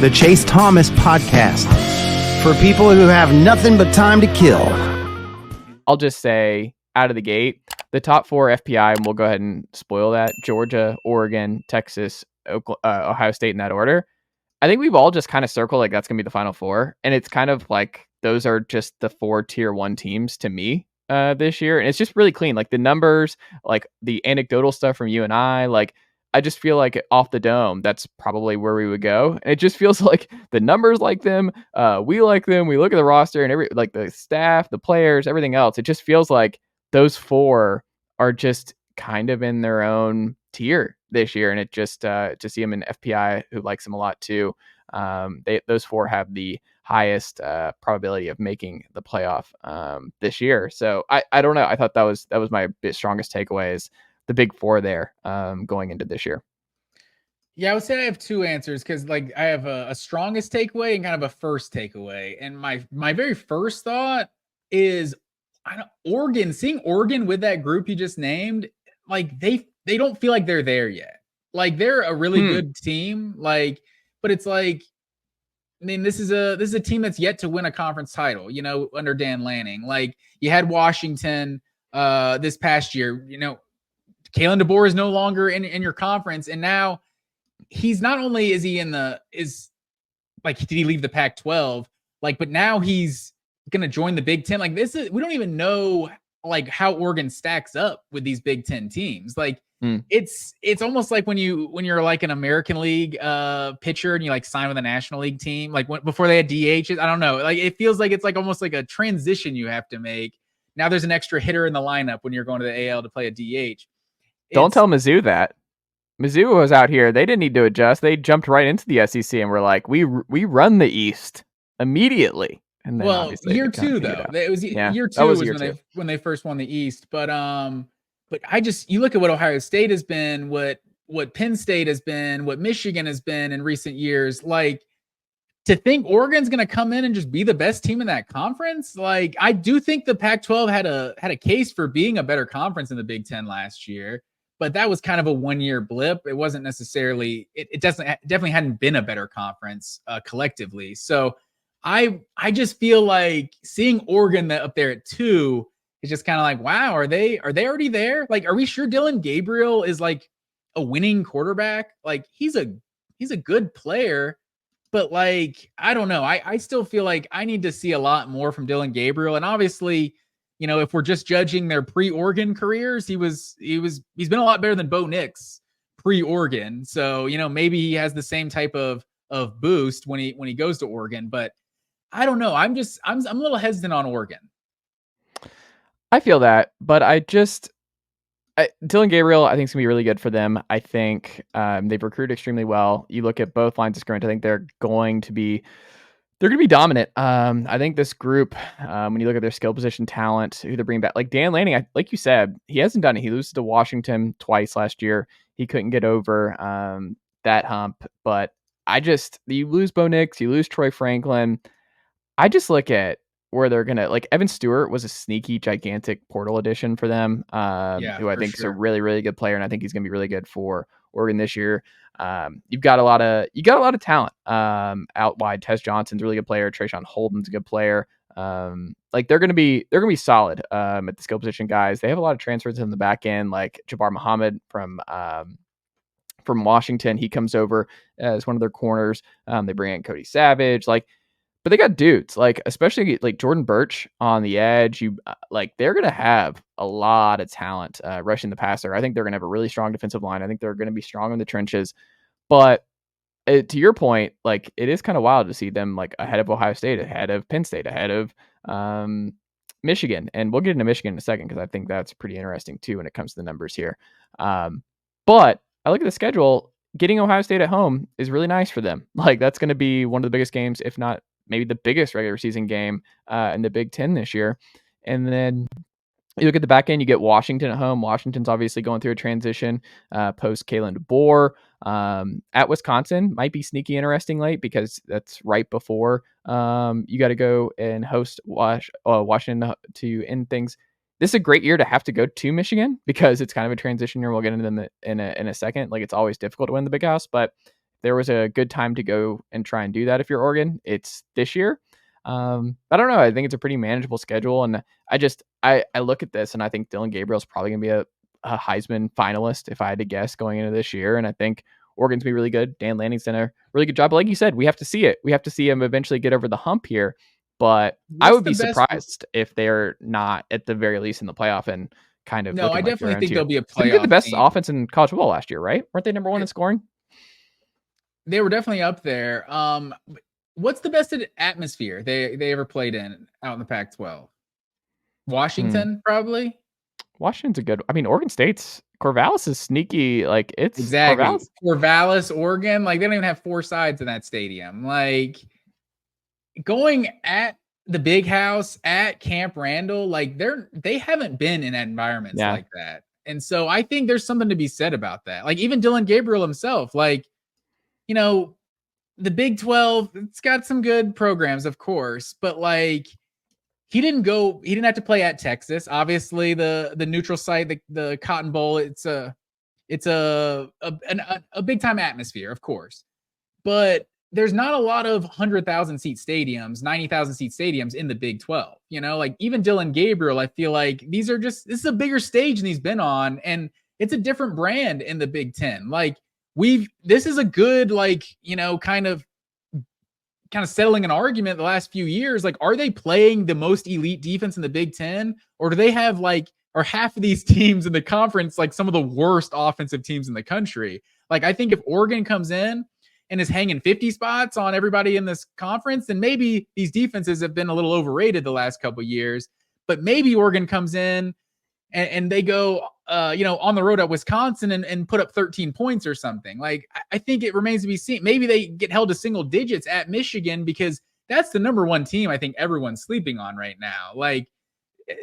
the Chase Thomas Podcast, for people who have nothing but time to kill. I'll just say out of the gate, the top 4 FPI, and we'll go ahead and spoil that: Georgia, Oregon, Texas, Ohio State, in that order. I think we've all just kind of circled like that's going to be the final 4. And it's kind of like those are just the 4 tier 1 teams to me this year. And it's just really clean. Like the numbers, like the anecdotal stuff from you and I just feel like off the dome, that's probably where we would go. And it just feels like the numbers like them. We like them. We look at the roster and like the staff, the players, everything else. It just feels like those 4 are just kind of in their own tier this year. And it just to see them in FPI, who likes them a lot too. Those 4 have the highest probability of making the playoff this year. So I don't know. I thought that was my strongest takeaway is the big 4 there going into this year. Yeah, I would say I have 2 answers because like I have a strongest takeaway and kind of a first takeaway. And my very first thought is Oregon, seeing Oregon with that group you just named, like they don't feel like they're there yet. Like they're a really good team, like, but it's like, I mean, this is a team that's yet to win a conference title, you know, under Dan Lanning. Like you had Washington this past year, you know, Kalen DeBoer is no longer in your conference. And now he's not only is he did he leave the Pac-12? Like, but now he's going to join the Big Ten. Like we don't even know like how Oregon stacks up with these Big Ten teams. Like it's almost like when you're like an American League pitcher and you like sign with a National League team, like before they had DHs. I don't know. Like it feels like it's like almost like a transition you have to make. Now there's an extra hitter in the lineup when you're going to the AL to play a DH. Don't tell Mizzou that. Mizzou was out here. They didn't need to adjust. They jumped right into the SEC and were like, we run the East immediately. And then year 2 though. It was year 2 was when they first won the East. But you look at what Ohio State has been, what Penn State has been, what Michigan has been in recent years. Like to think Oregon's going to come in and just be the best team in that conference. Like I do think the Pac-12 had a case for being a better conference in the Big Ten last year. But that was kind of a 1-year blip. It wasn't necessarily. It definitely hadn't been a better conference collectively. So I just feel like seeing Oregon up there at 2 is just kind of like, wow, are they already there? Like, are we sure Dylan Gabriel is like a winning quarterback? Like he's a good player, but like I don't know. I still feel like I need to see a lot more from Dylan Gabriel, and obviously, you know, if we're just judging their pre-Oregon careers, he's been a lot better than Bo Nix pre-Oregon. So, you know, maybe he has the same type of boost when he goes to Oregon, but I don't know. I'm a little hesitant on Oregon. I feel that, but Dylan Gabriel, I think is gonna be really good for them. I think they've recruited extremely well. You look at both lines of scrimmage, I think they're going to be dominant. I think this group, when you look at their skill position talent, who they're bringing back, like Dan Lanning, like you said, he hasn't done it. He loses to Washington twice last year. He couldn't get over that hump. But you lose Bo Nix, you lose Troy Franklin. I just look at where they're gonna like Evan Stewart was a sneaky, gigantic portal addition for them. Who I think is a really, really good player, and I think he's gonna be really good for Oregon this year. You've got a lot of talent out wide. Tez Johnson's a really good player. Trayshawn Holden's a good player. Like they're gonna be solid at the skill position guys. They have a lot of transfers in the back end, like Jabbar Muhammad from Washington. He comes over as one of their corners. They bring in Cody Savage, but they got dudes, like especially like Jordan Birch on the edge. They're gonna have a lot of talent rushing the passer. I think they're gonna have a really strong defensive line. I think they're gonna be strong in the trenches. But to your point, like it is kind of wild to see them like ahead of Ohio State, ahead of Penn State, ahead of Michigan. And we'll get into Michigan in a second because I think that's pretty interesting too when it comes to the numbers here. But I look at the schedule. Getting Ohio State at home is really nice for them. Like that's going to be one of the biggest games, if not maybe the biggest regular season game in the Big Ten this year. And then you look at the back end, you get Washington at home. Washington's obviously going through a transition post Kalen DeBoer. At Wisconsin might be sneaky interesting late because that's right before you got to go and host Washington to end things. This is a great year to have to go to Michigan because it's kind of a transition year. We'll get into them in a second. Like it's always difficult to win the Big House, but there was a good time to go and try and do that if you're Oregon, it's this year. I don't know. I think it's a pretty manageable schedule. And I look at this and I think Dylan Gabriel's probably going to be a Heisman finalist if I had to guess going into this year. And I think Oregon's going to be really good. Dan Lanning's done a really good job. But like you said, we have to see it. We have to see him eventually get over the hump here. But I would be surprised if they're not at the very least in the playoff and kind of. No, I definitely think they'll be a playoff. They did the best offense in college football last year, right? Weren't they number one in scoring? They were definitely up there. What's the best atmosphere they ever played in out in the Pac-12? Washington, probably. Washington's a good. I mean, Oregon State's Corvallis is sneaky. Like it's exactly Corvallis, Oregon. Like they don't even have 4 sides in that stadium. Like going at the Big House at Camp Randall, like they haven't been in environments like that. And so I think there's something to be said about that. Like even Dylan Gabriel himself, like, you know, the Big 12, it's got some good programs, of course, but like he didn't have to play at Texas. Obviously the neutral site, the Cotton Bowl, it's a big time atmosphere, of course, but there's not a lot of 100,000 seat stadiums, 90,000 seat stadiums in the Big 12. You know, like even Dylan Gabriel, I feel like this is a bigger stage than he's been on, and it's a different brand in the Big 10. Like this is a good, like, you know, kind of settling an argument the last few years. Like, are they playing the most elite defense in the Big 10, or do they have are half of these teams in the conference like some of the worst offensive teams in the country? Like, I think if Oregon comes in and is hanging 50 spots on everybody in this conference, then maybe these defenses have been a little overrated the last couple of years. But maybe Oregon comes in and they go, on the road at Wisconsin and put up 13 points or something. Like, I think it remains to be seen. Maybe they get held to single digits at Michigan, because that's the number one team I think everyone's sleeping on right now. Like,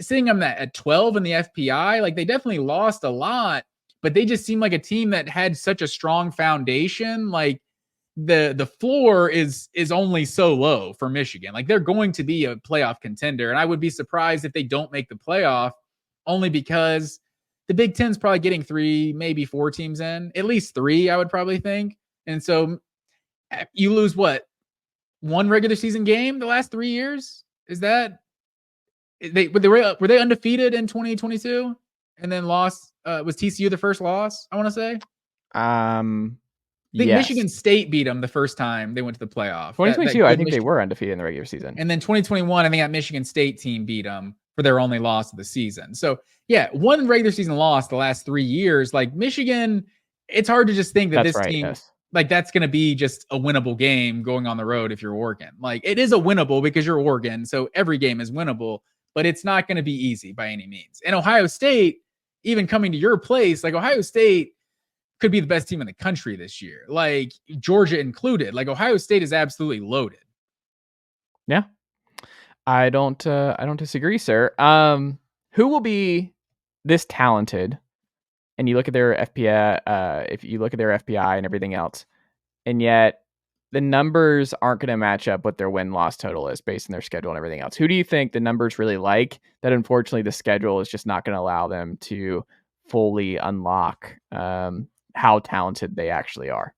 seeing them at 12 in the FPI, like they definitely lost a lot, but they just seem like a team that had such a strong foundation. Like, the floor is only so low for Michigan. Like, they're going to be a playoff contender, and I would be surprised if they don't make the playoff, only because the Big Ten is probably getting 3, maybe 4 teams in, at least 3, I would probably think. And so you lose one regular season game the last 3 years? Is that were they undefeated in 2022 and then lost? Was TCU the first loss, I want to say? I think Michigan State beat them the first time they went to the playoff. 2022, I think they were undefeated in the regular season. And then 2021, I think that Michigan State team beat them for their only loss of the season. So, yeah, one regular season loss the last 3 years. Like, Michigan, it's hard to just think that team, like, that's going to be just a winnable game going on the road if you're Oregon. Like, it is a winnable because you're Oregon, so every game is winnable, but it's not going to be easy by any means. And Ohio State, even coming to your place, like, Ohio State could be the best team in the country this year, like Georgia included. Like, Ohio State is absolutely loaded. Yeah, I don't disagree, sir. Who will be this talented? And you look at their FPI, if you look at their FPI and everything else, and yet the numbers aren't going to match up what their win-loss total is based on their schedule and everything else. Who do you think the numbers really like that unfortunately the schedule is just not going to allow them to fully unlock how talented they actually are?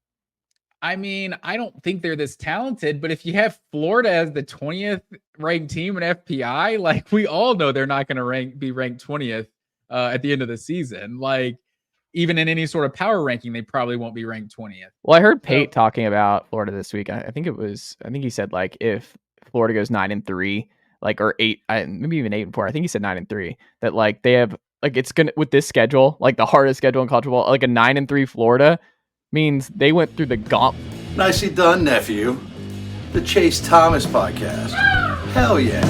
I mean, I don't think they're this talented, but if you have Florida as the 20th ranked team in FPI, like, we all know they're not going to be ranked 20th at the end of the season. Like, even in any sort of power ranking, they probably won't be ranked 20th. Well, I heard Pate talking about Florida this week. I think he said, like, if Florida goes 9-3, like, or 8, maybe even 8-4. I think he said 9-3, that, like, they have, like, it's gonna, with this schedule, like the hardest schedule in college football, like a 9-3 Florida means they went through the gauntlet. Nicely done, nephew. The Chase Thomas podcast. Hell yeah.